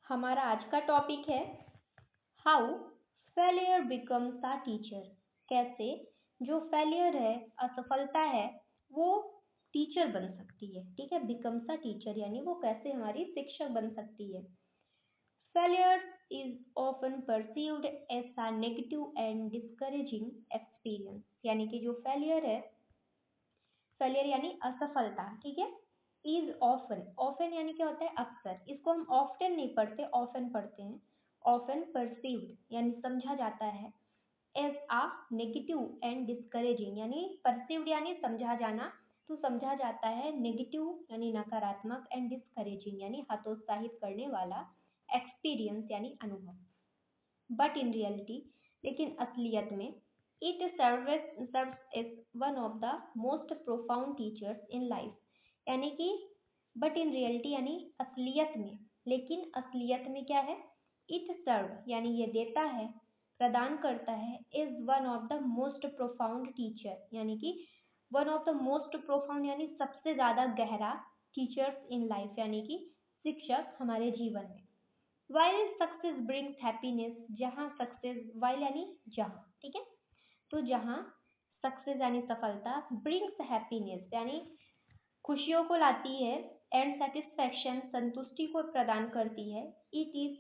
हमारा आज का टॉपिक है how failure becomes a teacher. कैसे जो फेलियर है, असफलता है, वो टीचर बन सकती है। ठीक है, बिकम्स अ टीचर यानी वो कैसे हमारी शिक्षक बन सकती है। Failure is often perceived as a negative and discouraging experience. यानी कि जो फेलियर है, फेलियर यानी असफलता, ठीक है। इज ऑफन, ऑफन यानी क्या होता है अक्सर, इसको हम ऑफ्टन नहीं पढ़ते, ऑफन पढ़ते हैं। ऑफन परसीव्ड यानी समझा जाता है, as a negative and discouraging यानी परसीव्ड यानी समझा जाना, तो समझा जाता है नेगेटिव यानी नकारात्मक एंड डिस्करेजिंग यानी हतोत्साहित करने वाला, एक्सपीरियंस यानी अनुभव। बट इन रियलिटी, लेकिन असलियत में, it serves as one of the most profound teachers in life। यानी कि बट इन रियलिटी यानी असलियत में, लेकिन असलियत में क्या है, इट सर्व यानी ये देता है, प्रदान करता है, is one of the most profound teacher यानी कि one of the most profound यानी सबसे ज्यादा गहरा, टीचर्स इन लाइफ यानी कि शिक्षक हमारे जीवन में। वाइल सक्सेस ब्रिंग्स हैप्पीनेस, जहाँ सक्सेस, वाइल यानी जहाँ, ठीक है, तो जहाँ सक्सेस यानी सफलता, ब्रिंग्स हैप्पीनेस यानी खुशियों को लाती है, एंड सेटिस्फैक्शन संतुष्टि को प्रदान करती है, it is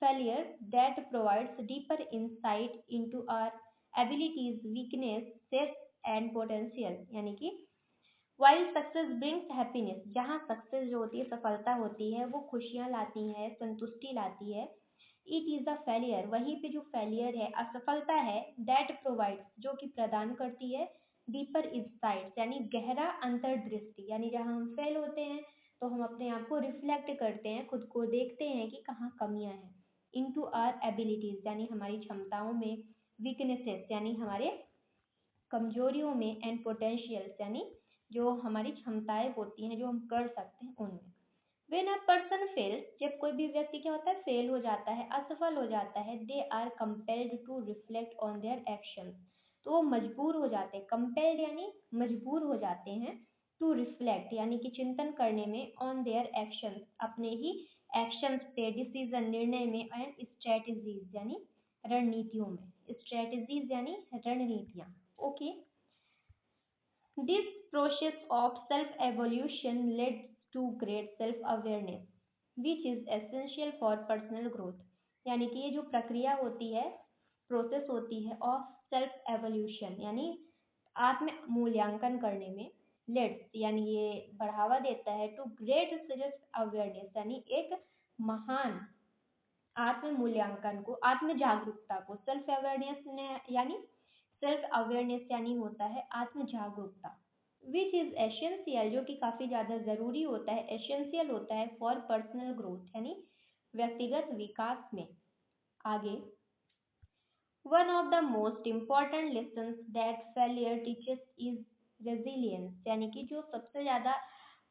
failure that provides deeper insight into our abilities, weaknesses and potential. यानी कि वाइल सक्सेस ब्रिंग्स हैप्पीनेस, जहाँ सक्सेस जो होती है, सफलता होती है, वो खुशियाँ लाती है, संतुष्टि लाती है। इट इज अ फेलियर, वहीं पे जो फेलियर है, असफलता है, दैट प्रोवाइड्स जो कि प्रदान करती है, डीपर इंसाइट्स यानी गहरा अंतर्दृष्टि, यानी जहाँ हम फेल होते हैं तो हम अपने आप को रिफ्लेक्ट करते हैं, खुद को देखते हैं कि कहाँ कमियां हैं, इनटू आवर एबिलिटीज यानी हमारी क्षमताओं में, वीकनेसेस यानी हमारे कमजोरियों में, एंड पोटेंशियल्स यानी जो हमारी क्षमताएं होती हैं जो हम कर सकते हैं उनमें। When a person fails, जब कोई भी व्यक्ति क्या होता है, फेल हो जाता है, असफल हो जाता है, they are compelled to reflect on their actions, तो वो मजबूर हो जाते हैं, कंपेल्ड यानी मजबूर हो जाते हैं, टू रिफ्लेक्ट यानी कि चिंतन करने में, ऑन देयर एक्शंस अपने ही एक्शंस पे, डिसीजन निर्णय में, एंड स्ट्रेटजीज यानी रणनीतियों में, स्ट्रेटजीज यानी रणनीतियां। Okay, this process of self-evolution led to great self-awareness, which is essential for personal growth। यानी कि ये जो प्रक्रिया होती है, प्रोसेस होती है ऑफ सेल्फ एवोल्यूशन यानी आत्म मूल्यांकन करने में, लेड्स यानी ये बढ़ावा देता है, टू ग्रेट सेल्फ अवेयरनेस यानी एक महान आत्म मूल्यांकन को, आत्म जागरूकता को, सेल्फ अवेयरनेस यानी सेल्फ अवेयरनेस यानी होता है आत्म जागरूकता, विच इज एसेंशियल जो कि काफी ज्यादा जरूरी होता है, एसेंशियल होता है फॉर पर्सनल ग्रोथ यानी व्यक्तिगत विकास में। आगे, one of the most important lessons that failure teachers is resilience, यानी कि जो सबसे ज्यादा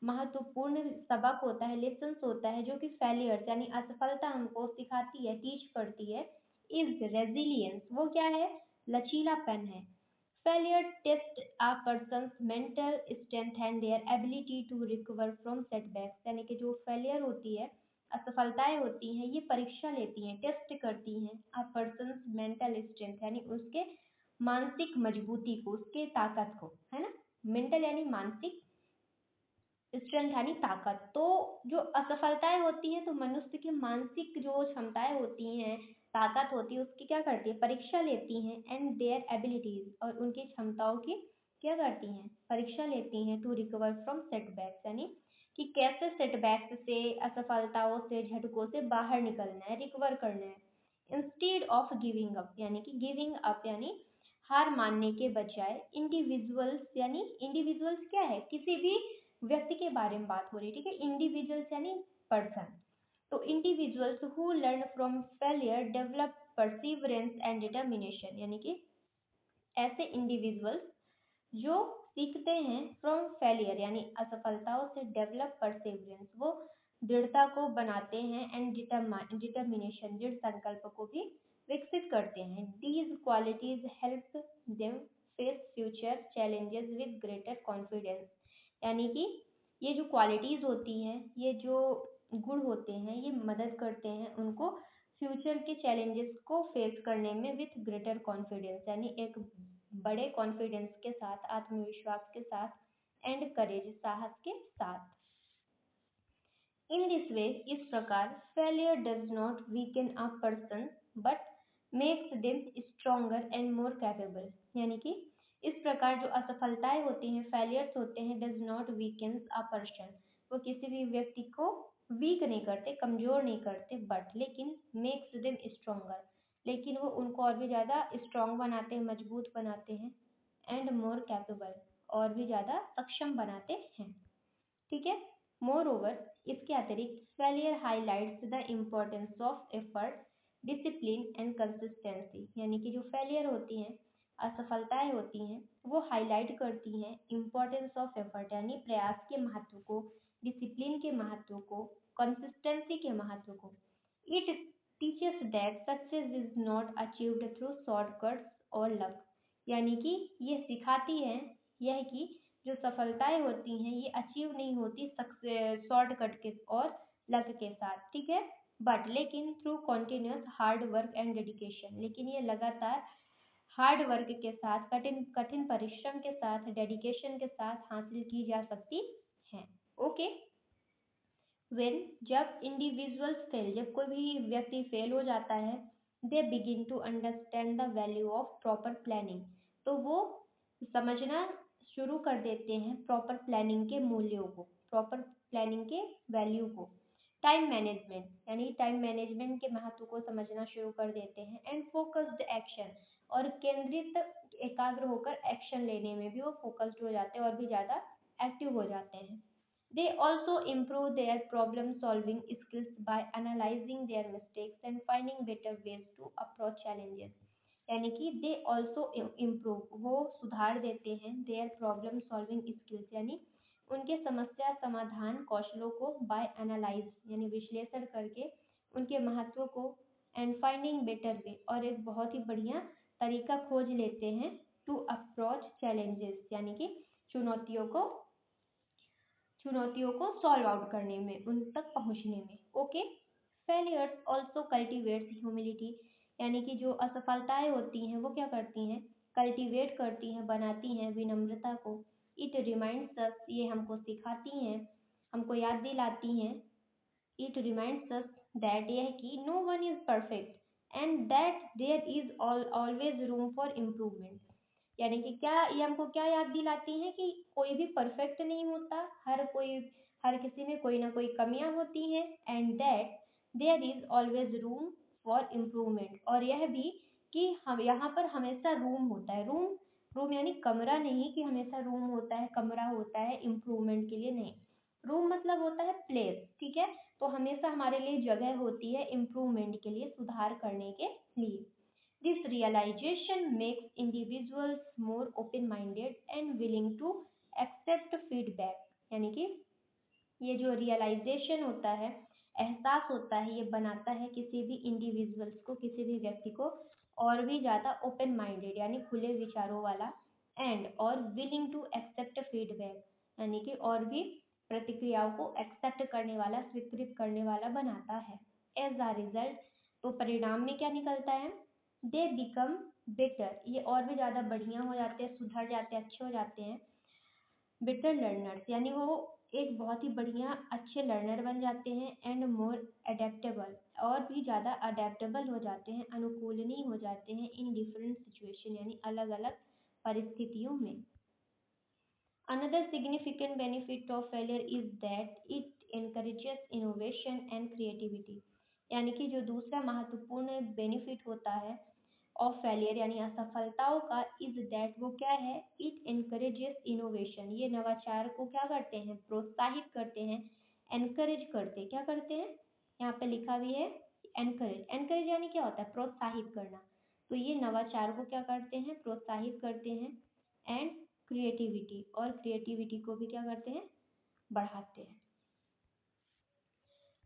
महत्वपूर्ण सबक होता है, लेसन्स होता है, जो कि फेलियर यानी असफलता हमको सिखाती है, टीच करती है, इज रेजिलियंस, वो क्या है, लचीलापन है। Failure test a person's mental strength and their ability to recover from setbacks, यानी कि जो फेलियर होती है, असफलताएं होती हैं, ये परीक्षा लेती हैं, टेस्ट करती हैं अ पर्सन्स मेंटल स्ट्रेंथ यानी उसके मानसिक मजबूती को, उसके ताकत को, है ना, मेंटल यानी मानसिक, स्ट्रेंथ यानी ताकत। तो जो असफलताएं होती हैं तो मनुष्य की मानसिक जो क्षमताएं होती हैं, ताकत होती है, उसकी क्या करती है, परीक्षा लेती हैं, एंड देयर एबिलिटीज और उनकी क्षमताओं की क्या करती हैं, परीक्षा लेती हैं, टू रिकवर फ्रॉम सेटबैक्स यानी कि कैसे सेटबैक्स से, असफलताओं से, झटकों से बाहर निकलना है, रिकवर करना है। इंस्टेड ऑफ गिविंग अप यानी कि गिविंग अप यानी हार मानने के बजाय, इंडिविजुअल्स यानी इंडिविजुअल्स क्या है, किसी भी व्यक्ति के बारे में बात हो रही है, ठीक है, इंडिविजुअल्स यानी पर्सन, तो individuals who learn from failure develop perseverance and determination, यानी कि ऐसे इंडिविजुअल्स जो सीखते हैं फ्रॉम फेलियर यानी असफलताओं से, डेवलप परसिवरेंस वो दृढ़ता को बनाते हैं, एंड डिटर्मिनेशन दृढ़ संकल्प को भी विकसित करते हैं। These qualities help them face future challenges with greater confidence, यानी कि ये जो क्वालिटीज होती हैं, ये जो गुण होते हैं ये मदद करते हैं उनको फ्यूचर के चैलेंजेस को फेस करने में विथ ग्रेटर कॉन्फिडेंस, यानी एक बड़े कॉन्फिडेंस के साथ, आत्मविश्वास के साथ एंड करेज, साहस के साथ। इन दिस वे, इस प्रकार failure does not weaken a person but makes them stronger and more capable, यानी कि इस प्रकार जो असफलताएं होती हैं, फेलियर्स होते हैं, does not weaken a person, वो किसी भी व्यक्ति को वीक नहीं करते, कमजोर नहीं करते, बट लेकिन मेक्स देम स्ट्रोंगर, लेकिन वो उनको और भी ज्यादा स्ट्रांग बनाते हैं, मजबूत बनाते हैं, एंड मोर कैपेबल, और भी ज्यादा सक्षम बनाते हैं। ठीक है। मोर ओवर, इसके अतिरिक्त failure highlights the importance of effort, discipline and consistency, यानी कि जो फेलियर होती हैं, असफलताएं होती हैं, वो हाईलाइट करती हैं इम्पोर्टेंस ऑफ एफर्ट, यानी प्रयास के महत्व को, डिसिप्लिन के महत्व को, कंसिस्टेंसी के महत्व को। It teaches that success is not achieved through shortcuts और लक, यानी कि ये सिखाती है यह कि जो सफलताएं होती हैं ये अचीव नहीं होती शॉर्टकट के और लक के साथ, ठीक है, बट लेकिन through continuous hard work and dedication, लेकिन ये लगातार हार्ड वर्क के साथ, कठिन कठिन परिश्रम के साथ, डेडिकेशन के साथ हासिल की जा सकती है। ओके। वेन, जब इंडिविजुअल्स फेल, जब कोई भी व्यक्ति फेल हो जाता है, they begin to understand the value of proper planning, तो वो समझना शुरू कर देते हैं प्रॉपर प्लानिंग के मूल्यों को, प्रॉपर प्लानिंग के वैल्यू को। टाइम मैनेजमेंट, यानी टाइम मैनेजमेंट के महत्व को समझना शुरू कर देते हैं, एंड फोकस्ड एक्शन, और केंद्रित एकाग्र होकर एक्शन लेने में भी वो फोकस्ड हो जाते हैं और भी ज़्यादा एक्टिव हो जाते हैं। They also improve their problem solving skills by analyzing their mistakes and finding better ways to approach challenges, यानी कि दे ऑल्सो इम्प्रूव, वो सुधार देते हैं देयर प्रॉब्लम सॉल्विंग स्किल्स, यानी उनके समस्या समाधान कौशलों को बाय एनालाइज, यानी विश्लेषण करके उनके महत्व को, एंड फाइंडिंग बेटर वे, और एक बहुत ही बढ़िया तरीका खोज लेते हैं टू अप्रोच चैलेंजेस, यानी कि चुनौतियों को सॉल्व आउट करने में, उन तक पहुंचने में। Okay. Failures also cultivates humility, यानी कि जो असफलताएं होती हैं वो क्या करती हैं, कल्टिवेट करती हैं, बनाती हैं विनम्रता को। इट रिमाइंड्स अस, ये हमको सिखाती हैं, हमको याद दिलाती हैं, इट रिमाइंड्स अस दैट, यह कि no one is perfect and that there is always room for improvement, यानी कि क्या ये हमको क्या याद दिलाती है कि कोई भी परफेक्ट नहीं होता, हर किसी में कोई ना कोई कमियां होती हैं, and that there is always room for improvement, और यह भी कि हम यहाँ पर हमेशा रूम होता है, रूम यानी कमरा नहीं कि हमेशा रूम होता है, कमरा होता है इम्प्रूवमेंट के लिए, नहीं, रूम मतलब होता है प्लेस, ठीक है, तो हमेशा हमारे लिए जगह होती है इम्प्रूवमेंट के लिए, सुधार करने के लिए। This realization makes individuals more open-minded and willing to accept feedback, यानी कि ये जो रियलाइजेशन होता है, एहसास होता है, ये बनाता है किसी भी इंडिविजुअल्स को, किसी भी व्यक्ति को और भी ज़्यादा ओपन माइंडेड, यानी खुले विचारों वाला, एंड और विलिंग टू एक्सेप्ट फीडबैक, यानी कि और भी प्रतिक्रियाओं को एक्सेप्ट करने वाला, स्वीकृत करने वाला बनाता है। एज अ रिजल्ट, तो परिणाम में क्या निकलता है, दे बिकम बेटर, ये और भी ज़्यादा बढ़िया हो जाते हैं, सुधर जाते हैं, अच्छे हो जाते हैं। बेटर लर्नर्स, यानी वो एक बहुत ही बढ़िया अच्छे लर्नर बन जाते हैं, एंड मोर अडेप्टेबल, और भी ज़्यादा अडेप्टेबल हो जाते हैं, अनुकूलनीय हो जाते हैं, इन डिफरेंट सिचुएशन, यानी अलग अलग परिस्थितियों में। Another significant benefit of failure is that it encourages innovation and creativity, यानी कि जो दूसरा महत्वपूर्ण बेनिफिट होता है ऑफ फेलियर यानी असफलताओं का, इज दैट वो क्या है, इट एनकरेजेस इनोवेशन, ये नवाचार को क्या करते हैं, प्रोत्साहित करते हैं, एनकरेज करते, क्या करते हैं, यहाँ पे लिखा भी है एनकरेज, एनकरेज यानी क्या होता है, प्रोत्साहित करना, तो ये नवाचार को क्या करते हैं, प्रोत्साहित करते हैं, एंड क्रिएटिविटी, और क्रिएटिविटी को भी क्या करते हैं, बढ़ाते हैं।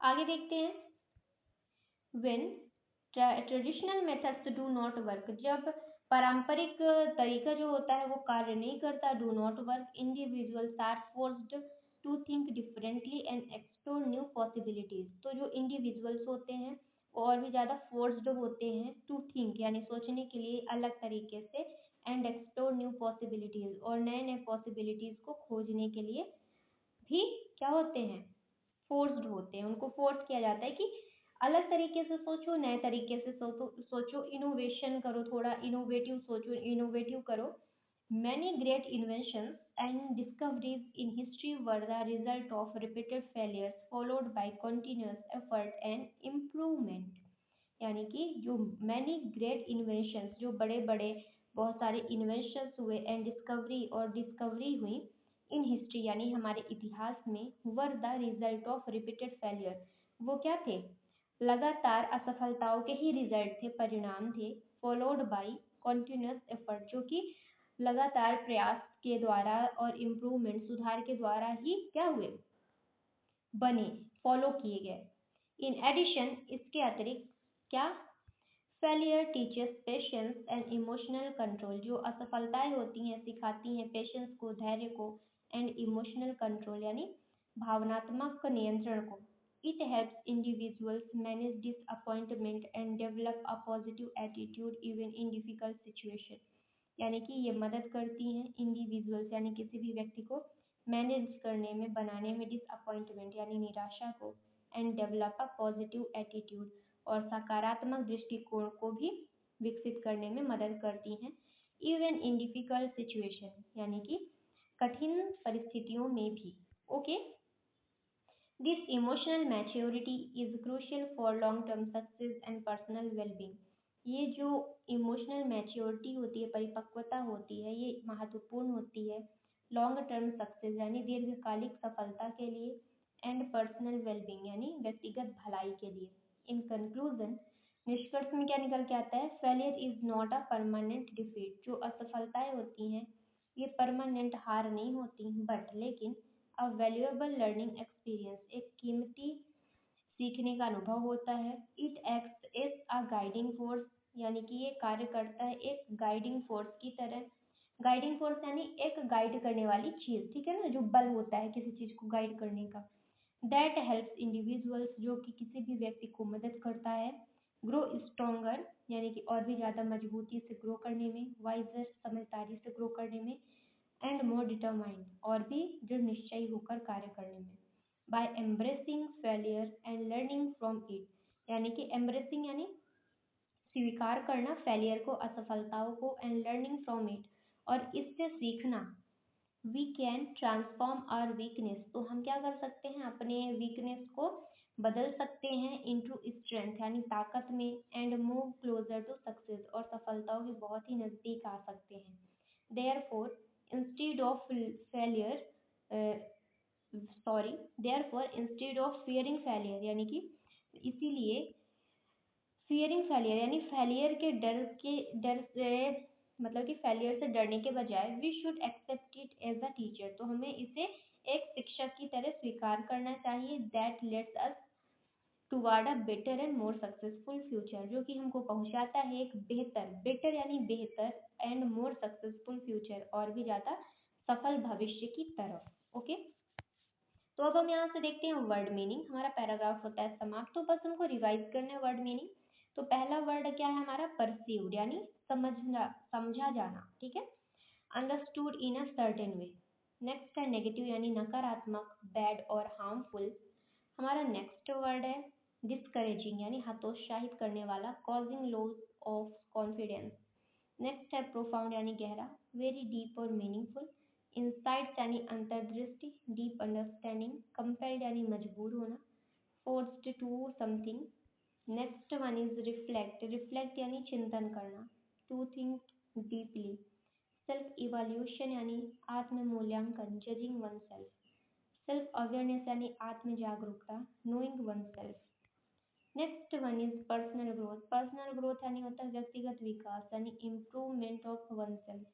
आगे देखते हैं, when traditional methods do not work, जब पारंपरिक तरीका जो होता है वो कार्य नहीं करता, do not work, individuals are forced to think differently and explore new possibilities. तो जो इंडिविजुअल्स होते हैं वो और भी ज़्यादा फोर्स्ड होते हैं टू थिंक यानी सोचने के लिए अलग तरीके से, एंड एक्सप्लोर न्यू पॉसिबिलिटीज और नए नए पॉसिबिलिटीज को खोजने के लिए भी क्या होते हैं, फोर्स्ड होते हैं। उनको फोर्स किया जाता है कि अलग तरीके से सोचो, नए तरीके से सोचो, इनोवेशन करो, थोड़ा इनोवेटिव सोचो, इनोवेटिव करो। Many great inventions and discoveries in history were the result of repeated failures followed by continuous effort and improvement। यानी कि जो many great inventions, जो बड़े बड़े बहुत सारे inventions हुए and discovery और discovery हुई in history यानी हमारे इतिहास में, were the result of repeated failure। वो क्या थे? लगातार असफलताओं के ही रिजल्ट थे, परिणाम थे। followed by continuous effort, जो कि लगातार प्रयास के द्वारा और इम्प्रूवमेंट सुधार के द्वारा ही क्या हुए, बने, फॉलो किए गए। इन एडिशन, इसके अतिरिक्त क्या, failure teachers patience and emotional control. जो असफलताएं होती हैं सिखाती हैं पेशेंस को, धैर्य को, एंड इमोशनल कंट्रोल यानी भावनात्मक नियंत्रण को। It helps individuals manage disappointment and develop a positive attitude even in difficult situation. यानी कि ये मदद करती हैं इंडिविजुअल्स यानी किसी भी व्यक्ति को मैनेज करने में, बनाने में डिसअपॉइंटमेंट यानी निराशा को, and develop a positive attitude और सकारात्मक दृष्टिकोण को भी विकसित करने में मदद करती हैं। इवन इन डिफिकल्ट सिचुएशन यानी कि कठिन परिस्थितियों में भी। Okay, this emotional maturity is crucial for long term success and personal wellbeing. ये जो इमोशनल मैच्योरिटी होती है, परिपक्वता होती है, ये महत्वपूर्ण होती है लॉन्ग टर्म सक्सेस यानी दीर्घकालिक सफलता के लिए, एंड पर्सनल वेलबींग यानी व्यक्तिगत भलाई के लिए। इन कंक्लूजन, निष्कर्ष में क्या निकल के आता है, failure is not a permanent defeat. जो असफलताएं होती हैं ये परमानेंट हार नहीं होती, बट लेकिन अ वैल्यूएबल लर्निंग एक्सपीरियंस, एक कीमती सीखने का अनुभव होता है। It acts as a guiding force, यानी कि ये कार्य करता है एक गाइडिंग फोर्स की तरह। गाइडिंग फोर्स यानी एक गाइड करने वाली चीज, ठीक है ना, जो बल होता है किसी चीज को गाइड करने का। दैट हेल्प्स इंडिविजुअल्स, जो कि किसी भी व्यक्ति को मदद करता है। ग्रो स्ट्रोंगर, यानी कि और भी ज्यादा मजबूती से ग्रो करने में, वाइजर, समझदारी से ग्रो करने में, एंड मोर डिटरमाइंड, और भी दृढ़ निश्चयी होकर कार्य करने में। By embracing failure and learning from it, यानी कि एम्ब्रेसिंग यानी स्वीकार करना फेलियर को, असफलताओं को, एंड लर्निंग फ्रॉम इट और इससे सीखना। We can transform our weakness, तो हम क्या कर सकते हैं, अपने वीकनेस को बदल सकते हैं इनटू स्ट्रेंथ यानी ताकत में, and move closer to success और सफलताओं के बहुत ही नजदीक आ सकते हैं। Therefore instead of failure instead of fearing failure, यानी कि इसीलिए फियरिंग फेलियर यानी फेलियर के डर से, मतलब कि फेलियर से डरने के बजाय we should accept it as a teacher, तो हमें इसे एक शिक्षक की तरह स्वीकार करना चाहिए। That let's us toward a better and more successful future, जो कि हमको पहुंचाता है एक बेहतर, बेटर यानी बेहतर, एंड मोर सक्सेसफुल फ्यूचर और भी ज्यादा सफल भविष्य की तरफ। ओके, तो अब हम यहाँ से देखते हैं वर्ड मीनिंग। हमारा पैराग्राफ होता है समाप्त, तो बस हमको रिवाइज करना है वर्ड मीनिंग। तो पहला वर्ड क्या है हमारा, परसीव्ड यानी समझना, समझा जाना, ठीक है। Understood in a certain way. Next है नेगेटिव यानी नकारात्मक, बैड और हार्मफुल। हमारा नेक्स्ट वर्ड है डिस्करेजिंग यानी हतोत्साहित करने वाला, causing loss of confidence. Next है प्रोफाउंड यानी गहरा, वेरी डीप और मीनिंगफुल। इंसाइट्स यानी अंतर्दृष्टि, डीप अंडरस्टैंडिंग। कंपेल्ड यानी मजबूर होना, forced to something. Next one is reflect, reflect यानी चिंतन करना, to think deeply. Self evaluation यानी आत्म मूल्यांकन, judging oneself. Self awareness यानी आत्म जागरूकता, knowing oneself. Next one is personal growth, personal growth यानी होता है व्यक्तिगत विकास यानी improvement of oneself.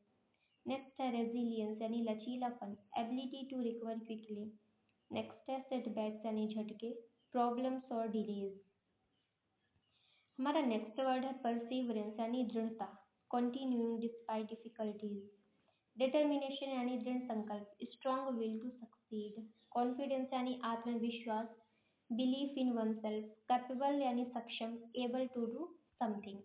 Next है रेजिलियंस यानी लचीलापन, ability to recover quickly. Next है सेटबैक्स यानी झटके, प्रॉब्लम्स और डिलेज। हमारा नेक्स्ट वर्ड है परसिवरेंस यानी दृढ़ता, कंटिन्यूइंग डिस्पाइट डिफिकल्टीज। डिटर्मिनेशन यानी दृढ़ संकल्प, strong will to succeed. Confidence यानी आत्मविश्वास, belief in oneself, capable यानी सक्षम, एबल टू डू समथिंग।